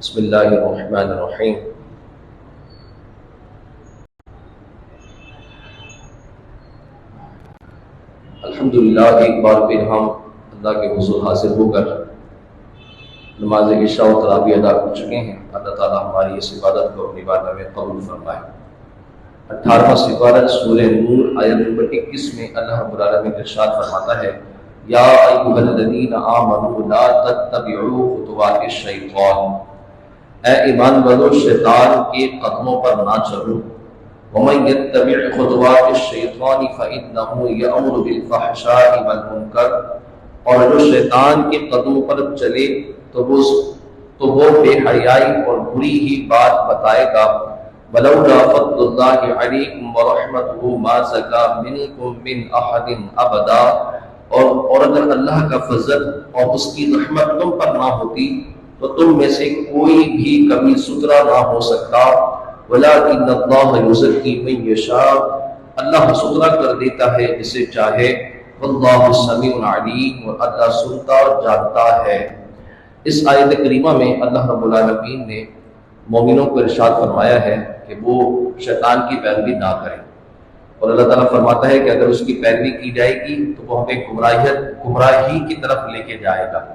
بسم اللہ الرحمن الرحیم۔ الحمدللہ، ایک بار پھر ہم اللہ کے حضور حاضر ہو کر نماز عشاء و تراویح ادا کر چکے ہیں۔ اللہ تعالیٰ ہماری اس عبادت کو اپنی بارگاہ میں قبول فرمائے۔ 18واں سپارہ سورہ نور آیت نمبر 21 میں اللہ رب العالمین ارشاد فرماتا ہے، یا ایھا الذین آمنوا لا تتبعوا خطوات الشیطان، اے ایمان والو شیطان کے قدموں پر نہ چلو۔ ومن یتبع خطوات الشیطان فإنہ یأمر بالفحشاء والمنکر، اور جو شیطان کے قدموں پر چلے تو وہ بے حیائی اور بری ہی بات بتائے گا۔ ولولا فضل اللہ علیکم ورحمتہ ما زکا منکم من احد ابدا، اور اگر اللہ کا فضل اور اس کی رحمت تم پر نہ ہوتی تو تم میں سے کوئی بھی کبھی ستھرا نہ ہو سکتا۔ ولیکن اللہ یزکی من یشاء، اللہ ستھرا کر دیتا ہے جسے چاہے۔ واللہ سمیع علیم، اور اللہ سنتا اور جانتا ہے۔ اس آیت کریمہ میں اللہ رب العالمین نے مومنوں کو ارشاد فرمایا ہے کہ وہ شیطان کی پیروی نہ کریں، اور اللہ تعالیٰ فرماتا ہے کہ اگر اس کی پیروی کی جائے گی تو وہ ہمیں گمراہی کی طرف لے کے جائے گا۔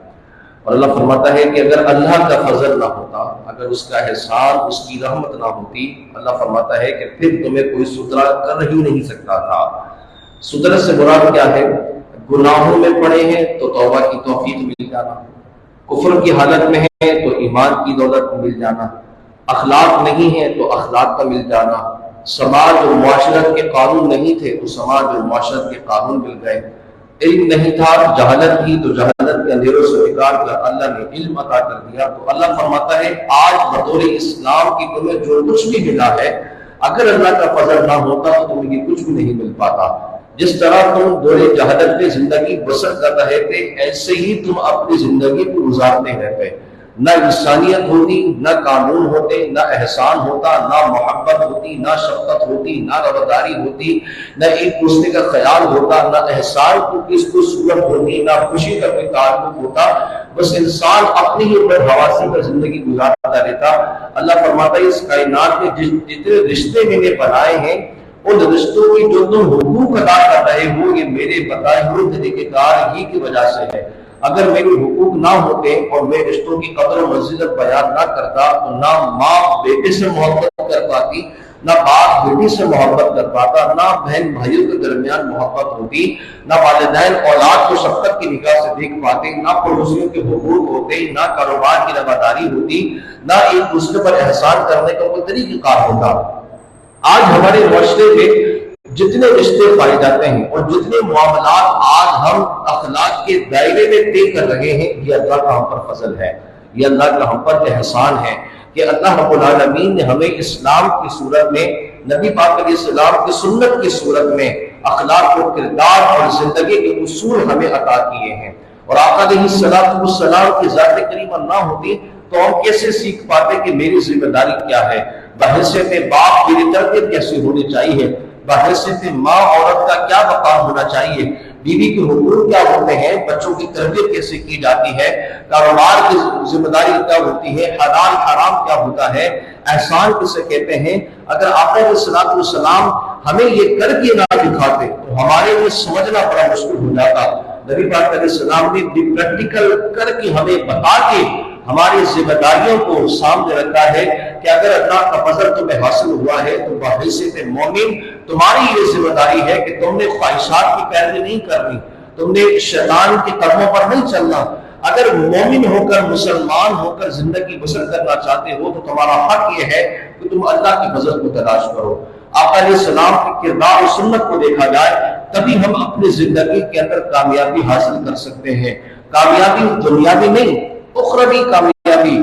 اور اللہ فرماتا ہے کہ اگر اللہ کا فضل نہ ہوتا، اگر اس کا احسان، اس کی رحمت نہ ہوتی، اللہ فرماتا ہے کہ پھر تمہیں کوئی ستھرا کر ہی نہیں سکتا تھا۔ سترت سے مراد کیا ہے؟ گناہوں میں پڑے ہیں تو توبہ کی توفیق مل جانا، کفر کی حالت میں ہے تو ایمان کی دولت مل جانا، اخلاق نہیں ہے تو اخلاق کا مل جانا، سماج اور معاشرت کے قانون نہیں تھے تو سماج اور معاشرت کے قانون مل گئے، علم نہیں تھا، جہالت تھی تو جہالت کے اندھیروں سے نکال کر اللہ نے علم عطا کر دیا۔ تو اللہ فرماتا ہے آج بطور اسلام کی تمہیں جو کچھ بھی ملا ہے، اگر اللہ کا فضل نہ ہوتا تو تمہیں یہ کچھ بھی نہیں مل پاتا۔ جس طرح تم دور جہالت میں زندگی بسر کر رہے تھے، ایسے ہی تم اپنی زندگی کو گزارتے رہتے۔ نہ انسانیت ہوتی، نہ قانون ہوتے، نہ احسان ہوتا، نہ محبت ہوتی، نہ شفقت ہوتی، نہ رواداری ہوتی، نہ ایک دوسرے کا خیال ہوتا، نہ احسان کو کس کو صورت ہوتی، نہ خوشی کا کوئی تعلق ہوتا۔ بس انسان اپنی ہی حواسی میں زندگی گزارتا رہتا۔ اللہ فرماتا ہے اس کائنات میں جتنے رشتے میں نے بنائے ہیں، ان رشتوں کی جو تم حقوق ادا کر رہے ہو، یہ میرے بتائے ہوئے طریقہ کار ہی کی وجہ سے ہے۔ اگر میرے حقوق نہ ہوتے اور میں رشتوں کی قدر و منزلت بیان نہ کرتا تو نہ ماں بیٹے سے محبت کر پاتی، نہ باپ بیٹی سے محبت کر پاتا، نہ بہن بھائیوں کے درمیان محبت ہوتی، نہ والدین اولاد کو شفقت کی نگاہ سے دیکھ پاتے، نہ پڑوسیوں کے حقوق ہوتے، نہ کاروبار کی رواداری ہوتی، نہ ایک دوسرے پر احسان کرنے کا کوئی طریقہ کار ہوتا۔ آج ہمارے معاشرے میں جتنے رشتے پائے جاتے ہیں اور جتنے معاملات آج ہم اخلاق کے دائرے میں طے کر رہے ہیں، یہ اللہ کا ہم پر فضل ہے، یہ اللہ کا ہم پر احسان ہے کہ اللہ رب العالمین نے ہمیں اسلام کی صورت میں، نبی پاک علیہ السلام کی سنت کی صورت میں اخلاق و کردار اور زندگی کے اصول ہمیں عطا کیے ہیں۔ اور آقا علیہ السلام کی ذات کریمہ نہ ہوتی تو ہم کیسے سیکھ پاتے کہ میری ذمہ داری کیا ہے، بحیثیت باپ میری تربیت کیسی ہونی چاہیے، بحیثیت ماں عورت کا کیا مقام ہونا چاہیے، بیوی کے حقوق کیا ہوتے ہیں، بچوں کی تربیت کیسے کی جاتی ہے، کاروبار کی ذمہ داری کیا ہوتی ہے، حلال حرام کیا ہوتا ہے، احسان کسے کہتے ہیں۔ اگر آقا علیہ السلام ہمیں یہ کر کے نہ دکھاتے تو ہمارے لیے سمجھنا بڑا مشکل ہو جاتا۔ نبی پاک علیہ السلام نے پریکٹیکل کر کے ہمیں بتا کے ہماری ذمہ داریوں کو سامنے رکھا ہے کہ اگر اللہ کا فضل تمہیں حاصل ہوا ہے تو بحیثیت مومن تمہاری یہ ذمہ داری ہے کہ تم نے خواہشات کی پیروی نہیں کرنی، تم نے شیطان کے قدموں پر نہیں چلنا۔ اگر مومن ہو کر، مسلمان ہو کر زندگی بسر کرنا چاہتے ہو تو تمہارا حق یہ ہے کہ تم اللہ کی فضل کو تلاش کرو۔ آقا علیہ السلام کے کردار و سنت کو دیکھا جائے تبھی ہم اپنی زندگی کے اندر کامیابی حاصل کر سکتے ہیں۔ کامیابی دنیاوی نہیں، اخروی کامیابی،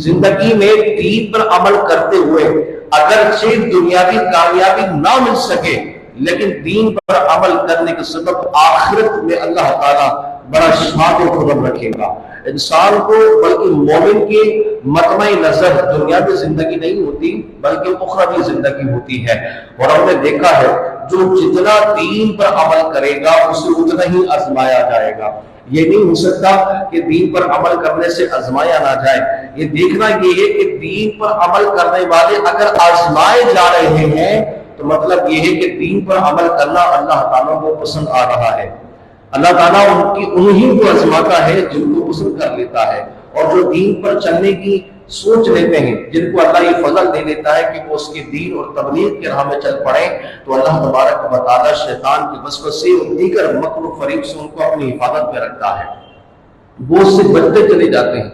زندگی میں دین پر عمل کرتے ہوئے اگرچہ دنیاوی کامیابی نہ مل سکے لیکن دین پر عمل کرنے کے سبب آخرت میں اللہ تعالیٰ بڑا شاد و خرم رکھے گا انسان کو۔ بلکہ مومن کی مطمع نظر دنیاوی زندگی نہیں ہوتی بلکہ اخروی زندگی ہوتی ہے۔ اور ہم نے دیکھا ہے جو جتنا دین پر عمل کرے گا اسے اتنا ہی آزمایا جائے گا۔ یہ نہیں ہو سکتا کہ دین پر عمل کرنے سے آزمایا نہ جائے۔ یہ دیکھنا یہ ہے کہ دین پر عمل کرنے والے اگر آزمائے جا رہے ہیں تو مطلب یہ ہے کہ دین پر عمل کرنا اللہ تعالیٰ کو پسند آ رہا ہے. اللہ تعالیٰ انہیں کو آزماتا ہے جن کو پسند کر لیتا ہے، اور جو دین پر چلنے کی سوچ لیتے ہیں، جن کو اللہ یہ فضل دے دیتا ہے کہ وہ اس کے دین اور تبلیغ کے راہ میں چل پڑیں، تو اللہ تبارک و تعالیٰ شیطان کے وسوسے اور دیگر مکر و فریب سے ان کو اپنی حفاظت میں رکھتا ہے. وہ اس سے بچتے چلے جاتے ہیں،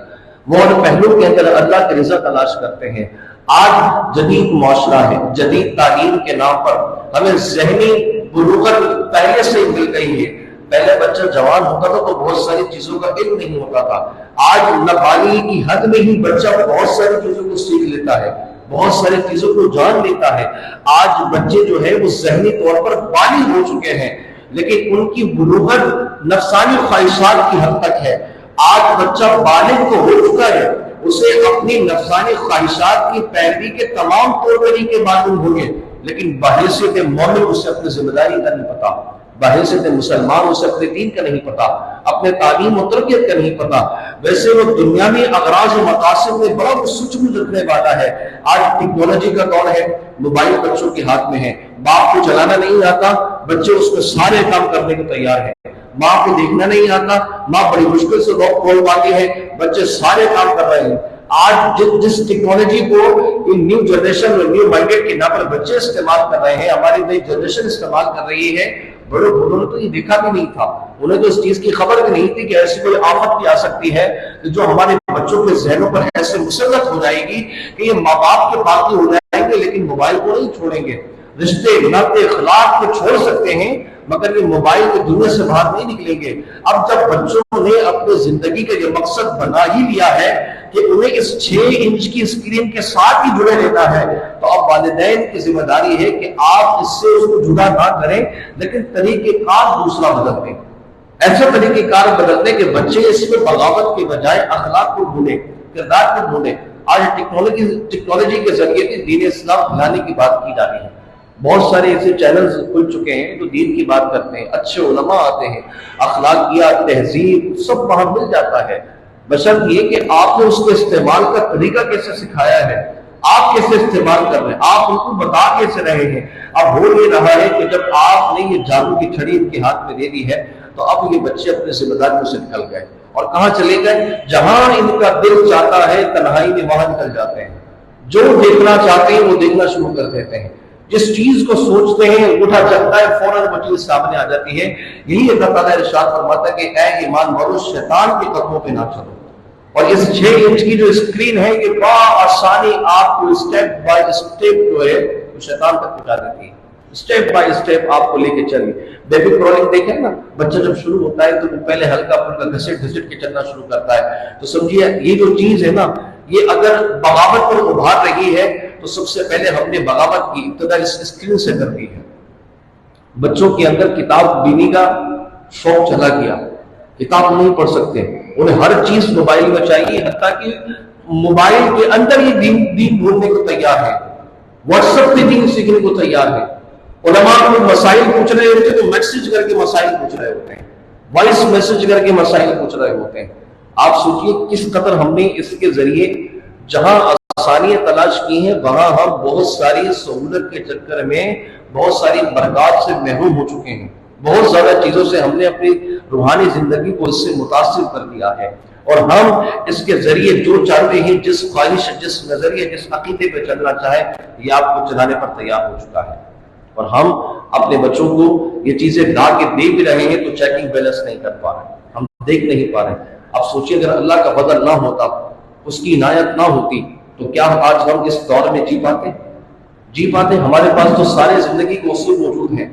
وہ ان پہلو کے اندر اللہ کی رضا تلاش کرتے ہیں. آج جدید معاشرہ ہے، جدید تعلیم کے نام پر ہمیں ذہنی بلوغت پہلے سے مل گئی ہے. پہلے بچہ جوان ہوتا تھا تو بہت ساری چیزوں کا علم نہیں ہوتا تھا. آج نابالغی کی حد میں ہی بچہ بہت ساری چیزوں کو سیکھ لیتا ہے، بہت ساری چیزوں کو جان لیتا ہے. آج بچے جو ہے وہ ذہنی طور پر بالغ ہو چکے ہیں، لیکن ان کی بلوغت نفسانی خواہشات کی حد تک ہے. آج بچہ بالغ تو ہو چکا ہے، اسے اپنی نفسانی خواہشات کی پیروی کے تمام طور طریقے معلوم ہوں گے، لیکن بحیثیت مومن اسے اپنی ذمہ داری کا نہیں پتا، بحیثیت مسلمان اسے اپنے دین کا نہیں پتا، اپنے تعلیم و تربیت کا نہیں پتا. ویسے وہ دنیاوی اغراض و مقاصد میں بڑا سوچ بوجھ رکھنے والا ہے. آج ٹیکنالوجی کا دور ہے، موبائل بچوں کے ہاتھ میں ہے. باپ کو چلانا نہیں آتا، بچے اس میں سارے کام کرنے کو تیار ہیں. ماں کو دیکھنا نہیں آتا، ماں بڑی مشکل سے کھول پاتی ہے، بچے سارے کام کر رہے ہیں. آج جس ٹیکنالوجی کو ان نیو جنریشن اور نیو مائنڈیڈ کے نام پر بچے استعمال کر رہے ہیں، ہماری نئی جنریشن استعمال کر رہی ہے، بڑے بڑوں نے تو یہ دیکھا بھی نہیں تھا. انہیں تو اس چیز کی خبر بھی نہیں تھی کہ ایسی کوئی آفت بھی آ سکتی ہے جو ہمارے بچوں کے ذہنوں پر ایسے مسلط ہو جائے گی کہ یہ ماں باپ کے باقی ہو جائیں گے لیکن موبائل کو نہیں چھوڑیں گے. رشتے ناطے اخلاق کو چھوڑ سکتے ہیں مگر یہ موبائل کی دنیا سے باہر نہیں نکلیں گے. اب جب بچوں نے اپنے زندگی کا یہ مقصد بنا ہی لیا ہے کہ انہیں اس 6 انچ کی اسکرین کے ساتھ ہی جڑے رہنا ہے، تو اب والدین کی ذمہ داری ہے کہ آپ اس سے اس کو جڑا نہ کریں لیکن طریقہ کار دوسرا بدل دیں. ایسا طریقہ کار بدل دیں کہ بچے اس میں بغاوت کے بجائے اخلاق کو ڈھونڈیں، کردار کو ڈھونڈیں. آج ٹیکنالوجی کے ذریعے دین اسلام پھیلانے کی بات کی جا رہی ہے. بہت سارے ایسے چینلز کھل چکے ہیں جو دین کی بات کرتے ہیں، اچھے علماء آتے ہیں، اخلاقیات، تہذیب سب وہاں مل جاتا ہے. بشرط یہ کہ آپ نے اس کے استعمال کا طریقہ کیسے سکھایا ہے، آپ کیسے استعمال کر رہے ہیں، آپ ان کو بتا کیسے رہے ہیں. اب ہو یہ رہا ہے کہ جب آپ نے یہ جادو کی چھڑی ان کے ہاتھ میں دے دی ہے تو اب یہ بچے اپنے ذمہ داریوں سے نکل گئے اور کہاں چلے گئے؟ جہاں ان کا دل چاہتا ہے تنہائی میں وہاں نکل جاتے ہیں. جو دیکھنا چاہتے ہیں وہ دیکھنا شروع کر دیتے ہیں. جس چیز کو سوچتے ہیں اٹھا چلتا ہے فوراً وہ چیز سامنے آ جاتی ہے. یہی اللہ تعالیٰ ارشاد فرماتا ہے کہ اے ایمان والو شیطان کے قدموں پہ نہ چلو. اور اس 6 انچ کی جو اسکرین ہے یہ بآسانی آپ کو اسٹیپ بائی اسٹیپ جو ہے وہ شیطان تک پہنچا دیتی ہے. اسٹیپ بائی اسٹیپ آپ کو لے کے چلیے. بیبی کرولنگ دیکھیں نا، بچہ جب شروع ہوتا ہے تو وہ پہلے ہلکا پھلکا گھسٹ کے چلنا شروع کرتا ہے. تو سمجھیے یہ جو چیز ہے نا، یہ اگر بغاوت پر ابھار رہی ہے تو سب سے پہلے ہم نے بغاوت کی ابتدا اس اسکرین سے کر دی ہے. بچوں کے اندر کتاب بینی کا شوق چلا گیا، کتاب نہیں پڑھ سکتے، انہیں ہر چیز موبائل میں چاہیے، حتیٰ کہ موبائل کے اندر یہ دین ڈھونڈنے کو تیار ہے، واٹس ایپ پہ دین سیکھنے کو تیار ہے. علماء کو مسائل پوچھ رہے ہوتے ہیں تو میسج کر کے مسائل پوچھ رہے ہوتے ہیں، وائس میسج کر کے مسائل پوچھ رہے ہوتے ہیں. آپ سوچئے کس قدر ہم نے اس کے ذریعے جہاں آسانیاں تلاش کی ہیں وہاں ہم بہت ساری سہولت کے چکر میں بہت ساری برکات سے محروم ہو چکے ہیں. بہت زیادہ چیزوں سے ہم نے اپنی روحانی زندگی کو اس سے متاثر کر دیا ہے، اور ہم اس کے ذریعے جو چاہتے ہیں، جس خواہش، جس نظریے، جس عقیدے پہ چلنا چاہے یہ آپ کو چلانے پر تیار ہو چکا ہے. اور ہم اپنے بچوں کو یہ چیزیں لا کے دے بھی رہے ہیں تو چیکنگ بیلنس نہیں کر پا رہے، ہم دیکھ نہیں پا رہے. اب سوچیے اگر اللہ کا فضل نہ ہوتا، اس کی عنایت نہ ہوتی تو کیا آج ہم اس دور میں جی پاتے؟ ہمارے پاس تو سارے زندگی کے اصول موجود ہیں،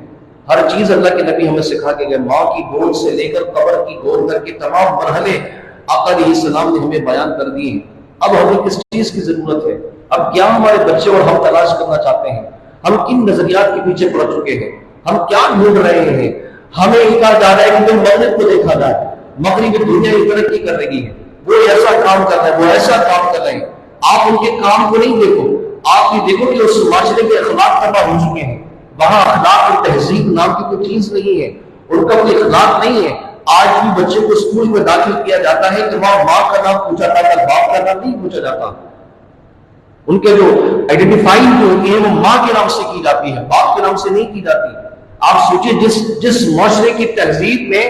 ہر چیز اللہ کے نبی ہمیں سکھا کے گئے. ماں کی گود سے لے کر قبر کی گود تک کے تمام مرحلے آقا علیہ السلام نے ہمیں بیان کر دیے ہیں. اب ہمیں کس چیز کی ضرورت ہے؟ اب کیا ہمارے بچے اور ہم تلاش کرنا چاہتے ہیں؟ ہم کن نظریات کے پیچھے پڑ چکے ہیں؟ ہم کیا ڈھونڈ رہے ہیں؟ ہمیں یہ کہا جا رہا ہے کہ مغرب کو دیکھا جائے، مغربی دنیا یہ ترقی کر رہی ہے، وہ ایسا کام کر رہے ہیں، وہ ایسا کام کر رہے ہیں. آپ ان کے کام کو نہیں دیکھو، آپ یہ دیکھو کہ اس معاشرے کے اخلاق تباہ ہو چکے ہیں. وہاں اخلاق اور تہذیب نام کی کوئی چیز نہیں ہے، ان کا کوئی اخلاق نہیں ہے. آج بھی بچے کو اسکول میں داخل کیا جاتا ہے کہ وہاں ماں کا نام پوچھا جاتا ہے، باپ کا نام نہیں پوچھا جاتا. ان کے جو آئیڈینٹیفائنگ جو ہوتی ہے وہ ماں کے نام سے کی جاتی ہے، باپ کے نام سے نہیں کی جاتی. آپ سوچیں جس معاشرے کی تہذیب میں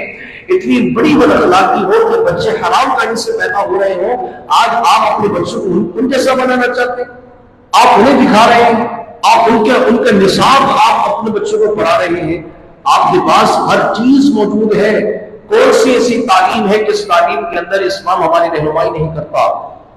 اتنی بڑی بد اخلاقی ہو کہ بچے حرام کہانی سے پیدا ہو رہے ہوں، آج آپ اپنے بچوں کو ان جیسا بنانا چاہتے ہیں. آپ انہیں دکھا رہے ہیں، آپ ان کا نصاب آپ اپنے بچوں کو پڑھا رہے ہیں. آپ کے پاس ہر چیز موجود ہے. کون سی ایسی تعلیم ہے جس تعلیم کے اندر اسلام ہماری رہنمائی نہیں کرتا،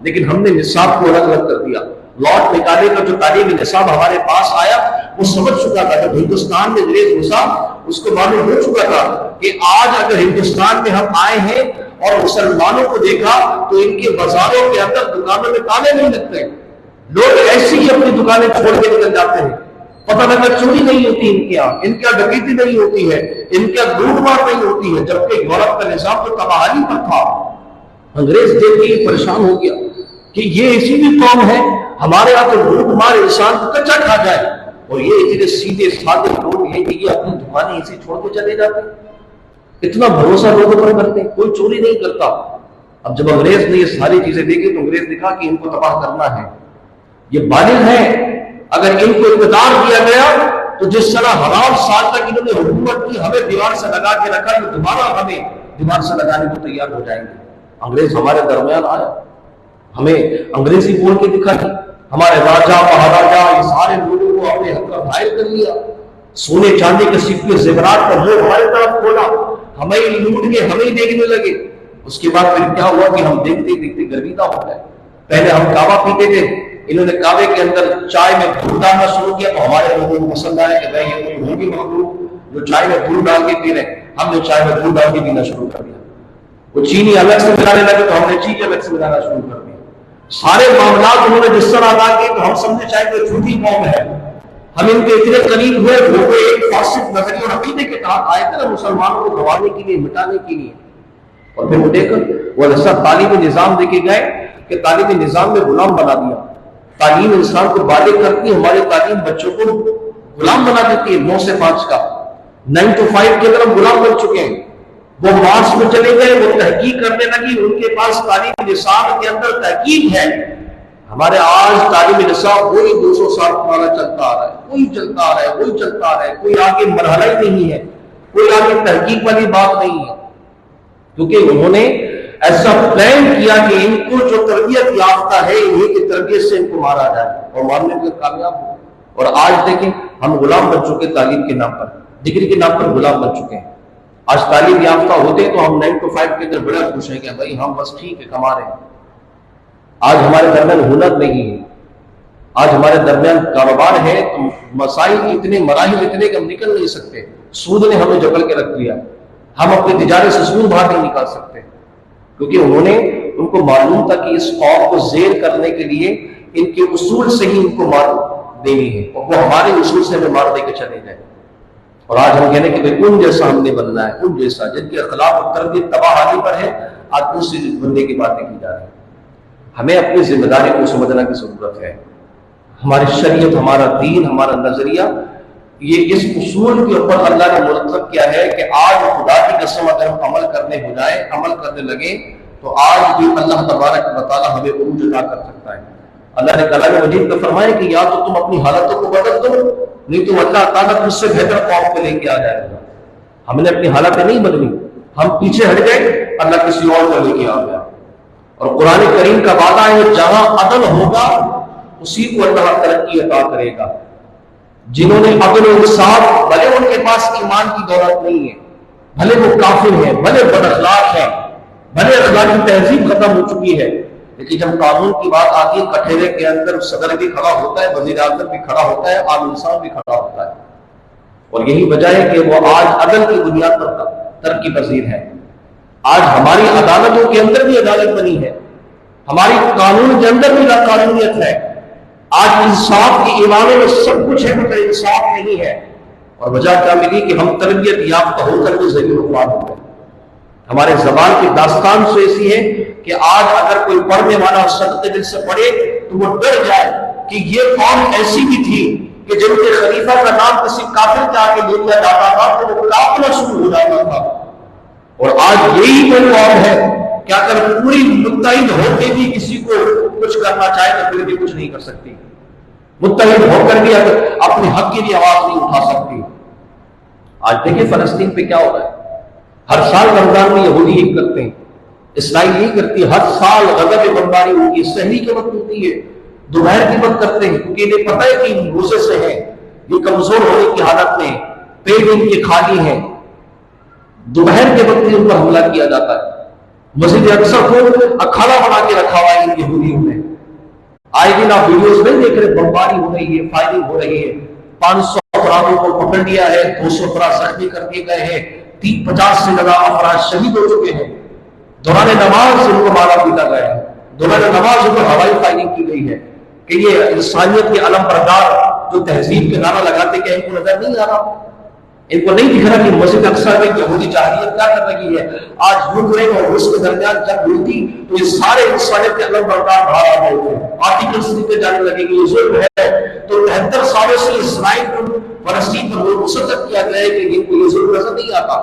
لیکن ہم نے نصاب کو الگ الگ کر دیا. لارڈ میکالے کا جو تعلیمی نصاب ہمارے پاس آیا وہ سمجھ چکا تھا. جب ہندوستان میں انگریز گھسا اس کو معلوم ہو چکا تھا کہ آج اگر ہندوستان میں ہم آئے ہیں اور مسلمانوں کو دیکھا تو ان کے بازاروں کے اندر دکانوں میں تالے نہیں لگتے. لوگ ایسے ہی اپنی دکانیں چھوڑ کے نکل جاتے ہیں. پتہ لگا چوری نہیں ہوتی ان کے یہاں، ان کے یہاں ڈکیتی نہیں ہوتی ہے، ان کے یہاں لوٹ مار نہیں ہوتی ہے. جبکہ یورپ کا نظام تو تباہی پر تھا. انگریز دیکھ کے پریشان ہو گیا کہ یہ ایسی بھی قوم ہے، ہمارے یہاں تو لوٹ مار انسان کو کچا کھا جائے، اور یہ اتنے سیدھے سادے لوگ ہیں کہ یہ اپنی دکانیں ایسے چھوڑ کے چلے جاتے ہیں. اتنا بھروسہ لوگوں پر کرتے ہیں، کوئی چوری نہیں کرتا. اب جب انگریز نے یہ ساری چیزیں دیکھی تو انگریز نے کہا کہ ان کو تباہ کرنا ہے. یہ بالغ ہے، اگر ان کو اقتدار دیا گیا تو جس طرح حرام سال تک انہوں نے حکومت کی، ہمیں دیوار سے لگا کے رکھا، تو دوبارہ ہمیں دیوار سے لگانے کو تیار ہو جائیں گے. انگریز ہمارے درمیان آیا، ہمیں انگریزی بول کے دکھائی، ہمارے راجا مہاراجا یہ سارے لوگوں کو اپنے حق کا حائل کر لیا. سونے چاندی کے سکے زیورات کا منہ ہمارے طرف کھولا، ہمیں لوٹ کے ہمیں دیکھنے لگے. اس کے بعد پھر کیا ہوا کہ ہم دیکھتے دیکھتے گرویدہ ہو گئے. پہلے ہم کعبہ پیتے تھے، انہوں نے کعبے کے اندر چائے میں دودھ ڈالنا شروع کیا تو ہمارے لوگوں کو پسند آیا کہ بھائی یہ تو ہوگی مخلوق جو چائے میں دودھ ڈال کے پی رہے. ہم نے چائے میں دودھ ڈال کے پینا شروع کر دیا. وہ چینی الگ سے ملانے لگے تو ہم نے چینی الگ سے ملانا شروع کر دیا. سارے معاملات انہوں نے جس طرح ادا کیے تو ہم سمجھے چاہے کوئی جھوٹی قوم ہے. ہم ان کے اتنے قریب ہوئے وہ ایک فاسد نظریے اور عقیدے کے تحت آئے تھے نا مسلمانوں کو دبانے کے لیے، مٹانے کے لیے. اور پھر وہ دیکھ کر وہ ایسا تعلیمی نظام دے کے گئے کہ تعلیمی نظام میں غلام بنا دیا. تعلیم انسان کو بالغ کرتی ہے، ہماری تعلیم بچوں کو غلام بنا دیتی ہے. 9 سے 5 کا 9 to 5 کے اندر ہم غلام بن چکے ہیں. وہ مارس میں چلے گئے، وہ تحقیق کرنے لگی، ان کے پاس تعلیمی نصاب کے اندر تحقیق ہے. ہمارے آج تعلیمی نصاب وہی 200 سال پرانا چلتا آ رہا ہے، وہی چلتا آ رہا ہے، وہی چلتا آ رہا ہے. کوئی آگے مرحلہ ہی نہیں ہے، کوئی آگے تحقیق والی بات نہیں ہے. کیونکہ انہوں نے ایسا پلان کیا کہ ان کو جو تربیت یافتہ ہے انہیں کی تربیت سے ان کو مارا جائے، اور مارنے میں کامیاب ہو. اور آج دیکھیں ہم غلام بن چکے، تعلیم کے نام پر، ڈگری کے نام پر غلام بن چکے ہیں. آج تعلیم یافتہ ہوتے تو ہم 9 to 5 کے اندر بڑا خوش ہیں کہ بھائی ہم بس ٹھیک ہے کما رہے ہیں. آج ہمارے درمیان ہنر نہیں ہے، آج ہمارے درمیان کاروبار ہے تو مسائل اتنے مراحل اتنے کہ ہم نکل نہیں سکتے. سود نے ہمیں جکڑ کے رکھ دیا. ہم اپنے تجارت سے سود باہر نہیں نکال سکتے، کیونکہ ان کو معلوم تھا کہ اس قوم کو زیر کرنے کے لیے ان کے اصول سے ہی ان کو مار دینی ہے، اور وہ ہمارے اصول سے ہمیں مار دے کے چلے جائیں. اور آج ہم کہنے کہ ان جیسا ہم نے بننا ہے، ان جیسا جن کے اخلاق اور تربیت تباہی پر ہے. آج دوسری بننے کی باتیں کی جا رہی ہیں. ہمیں اپنی ذمہ داری کو سمجھنا کی ضرورت ہے. ہماری شریعت، ہمارا دین، ہمارا نظریہ، یہ اس اصول کے اوپر اللہ نے مرتب کیا ہے کہ آج خدا کی قسم اگر ہم عمل کرنے لگے تو آج بھی اللہ تبارک و تعالیٰ ہمیں عروج عطا کر سکتا ہے. اللہ نے کلام مجید میں فرمایا کہ یا تو تم اپنی حالتوں کو بدل دو، نہیں تو اللہ تعالیٰ مجھ سے بہتر قوم کو لے کے آ جائے گا. ہم نے اپنی حالتیں نہیں بدلی، ہم پیچھے ہٹ گئے، اللہ کسی اور کو لے کے آ گیا. اور قرآن کریم کا وعدہ ہے جہاں عدل ہوگا اسی کو اللہ ترقی عطا کرے گا. جنہوں نے عدل و انصاف، بھلے ان کے پاس ایمان کی دولت نہیں ہے، بھلے وہ کافر ہیں، بھلے بد اخلاق ہیں، بھلے اخلاقی تہذیب ختم ہو چکی ہے، لیکن جب قانون کی بات آتی ہے کٹہرے کے اندر صدر بھی کھڑا ہوتا ہے، وزیر اعظم بھی کھڑا ہوتا ہے، عام انسان بھی کھڑا ہوتا ہے. اور یہی وجہ ہے کہ وہ آج عدل کی بنیاد پر ترقی پذیر ہے. آج ہماری عدالتوں کے اندر بھی عدالت بنی ہے، ہماری قانون کے اندر بھی قانونیت ہے. آج انصاف کی ایوانوں میں سب کچھ ہے مگر انصاف نہیں ہے. اور وجہ کیا ملی کہ ہم تربیت یافتہ ہو کر بھی ذلیل و خوار ہو گئے. ہمارے زبان کی داستان سے ایسی ہے کہ آج اگر کوئی پڑھنے والا صدقے دل سے پڑھے تو وہ ڈر جائے کہ یہ قوم ایسی بھی تھی کہ جن کے خلیفہ کا نام کسی کافر کے آگے لے لیا جاتا تھا تو وہ کافر شروع ہو جاتا تھا. اور آج یہی کوئی قوم ہے کہ اگر پوری متحد ہو کے بھی کسی کو کچھ کرنا چاہے تو پھر بھی کچھ نہیں کر سکتی، متحد ہو کر بھی اگر اپنے حق کی بھی آواز نہیں اٹھا سکتی۔ آج دیکھیں فلسطین پہ کیا ہو رہا ہے، ہر سال رمضان میں یہودی عید کرتے ہیں، اسرائیل نہیں کرتی، ہر سال غضب بمباری ہوتی ہے، سحری کے وقت ہوتی ہے، دوپہر کے وقت کرتے ہیں، کیونکہ انہیں پتہ ہے کہ روزے سے ہیں، یہ کمزور ہونے کی حالت میں، پیٹ ان کے خالی ہیں، دوپہر کے وقت ان پر حملہ کیا جاتا ہے۔ مسجد اقصی کو اکھاڑا بنا کے رکھا ہوا ہے ان یہودیوں نے، آئے دن آپ ویڈیوز نہیں دیکھ رہے، بمباری ہو رہی ہے، فائرنگ ہو رہی ہے، 500 افرادوں کو پکڑ لیا ہے، 200 افراد زخمی کر دیے گئے ہیں، 50 سے زیادہ افراد شہید ہو چکے ہیں، دوران نماز ان کو مارا پیٹا گیا ہے، دوران نماز ان کو ہوائی فائرنگ کی گئی ہے کہ یہ انسانیت کے علم بردار جو تہذیب کے نعرہ لگاتے کہ ان کو نظر نہیں آ رہا، ان کو نہیں دکھ رہا کہ مسجد اقصی میں یہودی جاہلیت کیا کر رہی ہے۔ آج یوکرین اور روس کے درمیان جنگ ہوئی تھی تو یہ سارے انسانیت کے علم بردار باہر آ گئے تھے، آرٹیکلس لکھے جانے لگے کہ یہ ظلم ہے، تو 73 سالوں سے اسرائیل کو فلسطین پر مسلط کیا گیا ہے کہ ان کو یہ ظلم نظر نہیں آتا۔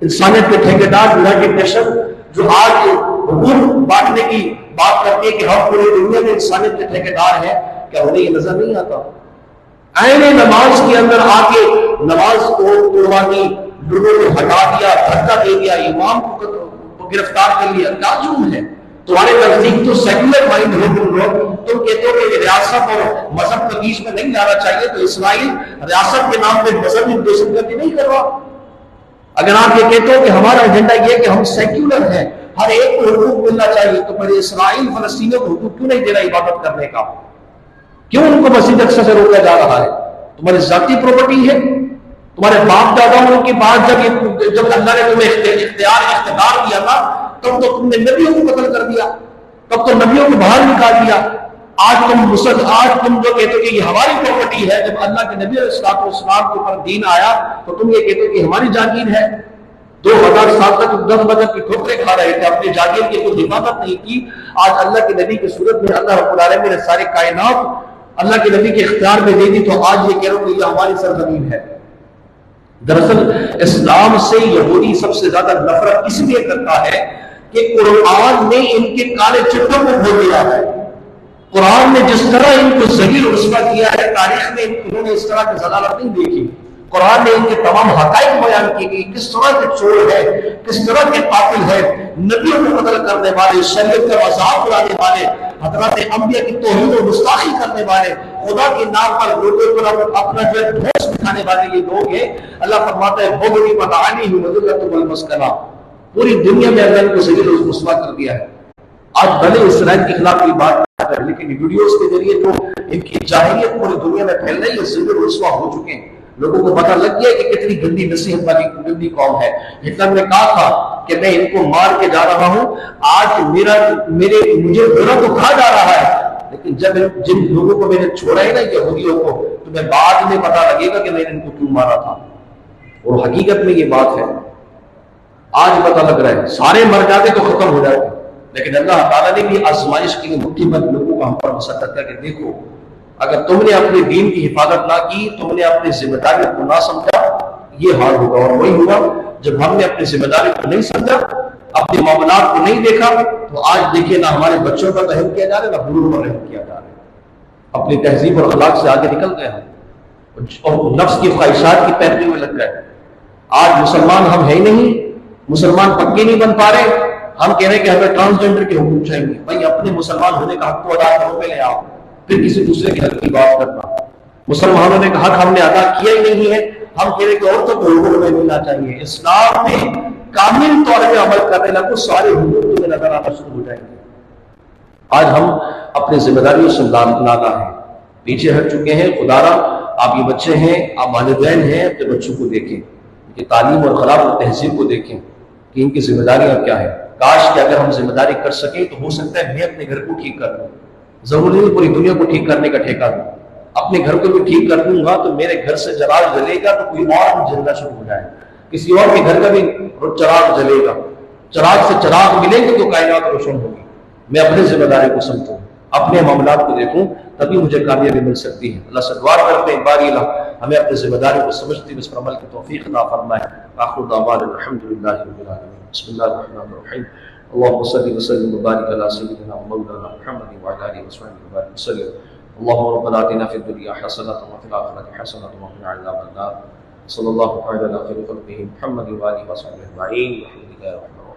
انسانیت کے ٹھیکیدار یونائیٹڈ نیشن جو آج حقوق بانٹنے کی بات کرتی ہے کہ ہم پوری دنیا میں انسانیت کے ٹھیکیدار ہیں، کیا انہیں یہ نظر نہیں آتا؟ عین نماز کے اندر آ کے نماز کو توڑوا دی، لوگوں کو ہٹا دیا، دھکا دے دیا، امام کو گرفتار کر لیا، کیا جرم ہے؟ تمہارے نزدیک تو سیکولر مائنڈ ہو تم لوگ، تم کہتے ہو کہ ریاست اور مذہب کے بیچ میں نہیں لانا چاہیے، تو اسرائیل ریاست کے نام پہ مذہبی دہشت گردی نہیں کر رہا۔ اگر آپ یہ کہتے ہو کہ ہمارا ایجنڈا یہ کہ ہم سیکولر ہیں، ہر ایک کو حقوق ملنا چاہیے، تو پھر اسرائیل فلسطینیوں کو حقوق کیوں نہیں دے رہا عبادت کرنے کا؟ کیوں ان کو مسجد اقصی سے روکا جا رہا ہے؟ تمہاری ذاتی پراپرٹی ہے، تمہارے باپ دادا کے بعد جب اللہ نے تمہیں اقتدار دیا تھا تب تو تم نے نبیوں کو قتل کر دیا، تب تو نبیوں کو باہر نکال دیا۔ آج تم جو کہتے ہو کہ یہ ہماری پراپرٹی ہے، جب اللہ کے نبی علیہ السلام کے اوپر دین آیا تو تم یہ کہتے ہو کہ ہماری جاگیر ہے۔ 2000 سال تک 10 مذہب کی ٹھوکریں کھا رہے تھے، اپنی جاگیر کی کوئی حفاظت نہیں کی۔ آج اللہ کے نبی کی صورت میں اللہ رب العالمین نے سارے کائنات اللہ کے نبی کے اختیار میں دے دی، تو آج یہ کہہ رہا ہوں کہ یہ ہماری سرزمین ہے۔ دراصل اسلام سے یہودی سب سے زیادہ نفرت اس لیے کرتا ہے کہ قرآن نے ان کے کالے چٹوں کو کھول دیا ہے۔ قرآن نے جس طرح ان کو ذلیل و رسوا کیا ہے، تاریخ میں انہوں نے اس طرح کی ضلالت نہیں دیکھی۔ قرآن نے ان کے تمام حقائق بیان کی گئی، کس طرح کے چور ہے، کس طرح کے قاتل ہے، نبیوں کو قتل کرنے والے، شریعت کا مذاق اڑانے والے، حضرات انبیاء کی توہین و گستاخی کرنے والے، خدا کے نام پر لوگوں کو اپنا جو ڈھونس دکھانے والے یہ لوگ ہیں۔ اللہ فرماتا ہے بغوی متعانی وذلت والمسکنہ، پوری دنیا میں اللہ کو ذلیل و رسوا کر دیا ہے۔ آج بھلے اسرائیل کے خلاف کوئی بات نہ کرے، لیکن ویڈیوز کے ذریعے جو ان کی جاہلیت پوری دنیا میں پھیل رہی ہے، ذلیل و رسوا ہو چکے ہیں، لوگوں کو پتہ لگ گیا کہ کتنی گندی نصیحت والی گندی قوم ہے۔ ہٹلر نے کہا تھا کہ میں ان کو مار کے جا رہا ہوں، آج مجھے برا تو کھا جا رہا ہے، لیکن جب جن لوگوں کو میں نے چھوڑا ہے نا یہودیوں کو، تو میں بعد میں پتہ لگے گا کہ میں نے ان کو کیوں مارا تھا۔ اور حقیقت میں یہ بات ہے، آج پتہ لگ رہا ہے، سارے مر جاتے تو ختم ہو جاتے، لیکن اللہ تعالیٰ نے بھی آزمائش کے لیے مٹھی بند لوگوں کو ہم پر مسلط کر کے دیکھو، اگر تم نے اپنے دین کی حفاظت نہ کی، تم نے اپنی ذمہ داری کو نہ سمجھا، یہ حال ہوگا۔ اور وہی ہوا جب ہم نے اپنی ذمہ داری کو نہیں سمجھا، اپنے معاملات کو نہیں دیکھا، تو آج دیکھیے نہ ہمارے بچوں پر رحم کیا جا رہا ہے، نہ بزرگوں پر رحم کیا جا رہا ہے، اپنی تہذیب اور اخلاق سے آگے نکل گئے ہم اور نفس کی خواہشات کی پیروی میں لگ گئے۔ آج مسلمان ہم ہیں نہیں، مسلمان پکے نہیں بن پا رہے، ہم کہہ رہے ہیں کہ ہمیں ٹرانسجینڈر کے حقوق چاہیے۔ بھائی اپنے مسلمان ہونے کا حق تو ادا کرو پہلے آپ، پھر کسی دوسرے کے حق کی بات کرنا۔ مسلمانوں نے کہا ہم نے ادا کیا ہی نہیں ہے، ہم کہہ رہے کہ عورتوں کو حقوق میں ملنا چاہیے۔ اسلام میں کامل طور پہ عمل کرنے لگو، سارے حقوق تمہیں نظر آنا شروع ہو جائیں گے۔ آج ہم اپنی ذمہ داریوں سے ناگاہ ہیں، پیچھے ہٹ چکے ہیں۔ خدا را آپ یہ بچے ہیں، آپ والدین ہیں، اپنے بچوں کو دیکھیں، ان کی تعلیم اور اخلاق اور تہذیب کو دیکھیں کہ ان کی ذمہ داریاں کیا ہیں۔ کاش کہ اگر ہم ذمہ داری کر سکیں تو ہو سکتا ہے میں اپنے گھر کو ٹھیک کر دوں، ضروری نہیں پوری دنیا کو ٹھیک کرنے کا ٹھیکہ دوں۔ اپنے گھر کو بھی ٹھیک کر دوں گا تو میرے گھر سے چراغ جلے گا تو کوئی اور بھی جلنا شروع ہو جائے گا، کسی اور کے گھر کا بھی چراغ جلے گا، چراغ سے چراغ ملیں گے تو کائنات روشن ہوگی۔ میں اپنی ذمہ داری کو سمجھوں، اپنے معاملات کو دیکھوں تبھی مجھے کامیابی مل سکتی ہے. اللہ سے دعا کرتے ہیں باری اللہ ہمیں اپنی ذمہ داری کو سمجھتے ہوئے اس پر عمل کی توفیق عطا فرمائے. آخر دعوانا الحمدللہ رب العالمین. بسم اللہ الرحمن الرحیم. اللهم صل وسلم وبارك على سيدنا ومولانا محمد وعلى اله وصحبه وسلم. اللهم ربنا آتنا في الدنيا حسنة وفي الآخرة حسنة وقنا عذاب النار. صلى الله تعالى على خير خلقه محمد وآله وصحبه أجمعين. الحمد لله رب العالمين.